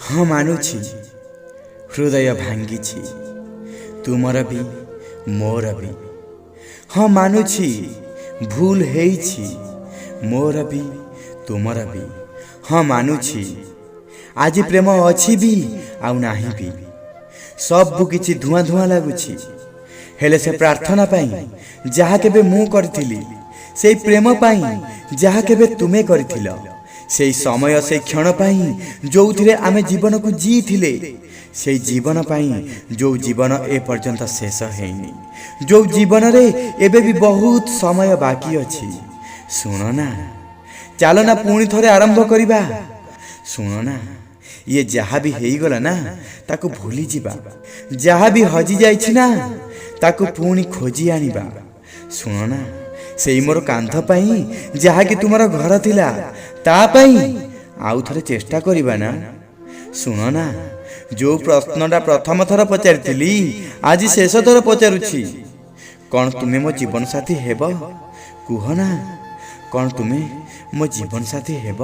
ହଁ ମାନୁଛି ହୃଦୟ ଭାଙ୍ଗିଛି ତୁମର ବି ମୋର ବି। ହଁ ମାନୁଛି ଭୁଲ ହେଇଛି ମୋର ବି ତୁମର ବି। ହଁ ମାନୁଛି ଆଜି ପ୍ରେମ ଅଛି ବି ଆଉ ନାହିଁ ବି। ସବୁ କିଛି ଧୂଆଁ ଧୂଆଁ ଲାଗୁଛି। ହେଲେ ସେ ପ୍ରାର୍ଥନା ପାଇଁ ଯାହା କେବେ ମୁଁ କରିଥିଲି, ସେଇ ପ୍ରେମ ପାଇଁ ଯାହା କେବେ ତୁମେ କରିଥିଲ, ସେଇ ସମୟ ସେଇ କ୍ଷଣ ପାଇଁ ଯୋଉଥିରେ ଆମେ ଜୀବନକୁ ଜିଇଥିଲେ, ସେଇ ଜୀବନ ପାଇଁ ଯୋଉ ଜୀବନ ଏ ପର୍ଯ୍ୟନ୍ତ ଶେଷ ହେଇନି, ଯୋଉ ଜୀବନରେ ଏବେ ବି ବହୁତ ସମୟ ବାକି ଅଛି। ଶୁଣ ନା, ଚାଲ ନା ପୁଣି ଥରେ ଆରମ୍ଭ କରିବା। ଶୁଣ ନା, ଇଏ ଯାହା ବି ହେଇଗଲା ନା ତାକୁ ଭୁଲି ଯିବା। ଯାହା ବି ହଜି ଯାଇଛି ନା ତାକୁ ପୁଣି ଖୋଜି ଆଣିବା। ଶୁଣ ନା, ସେଇ ମୋର କାନ୍ଧ ପାଇଁ ଯାହାକି ତୁମର ଘର ଥିଲା, ତା ପାଇଁ ଆଉ ଥରେ ଚେଷ୍ଟା କରିବା ନା। ଶୁଣ ନା, ଯୋଉ ପ୍ରଶ୍ନଟା ପ୍ରଥମ ଥର ପଚାରିଥିଲି ଆଜି ଶେଷ ଥର ପଚାରୁଛି, କ'ଣ ତୁମେ ମୋ ଜୀବନ ସାଥୀ ହେବ? କୁହ ନା, କ'ଣ ତୁମେ ମୋ ଜୀବନ ସାଥୀ ହେବ?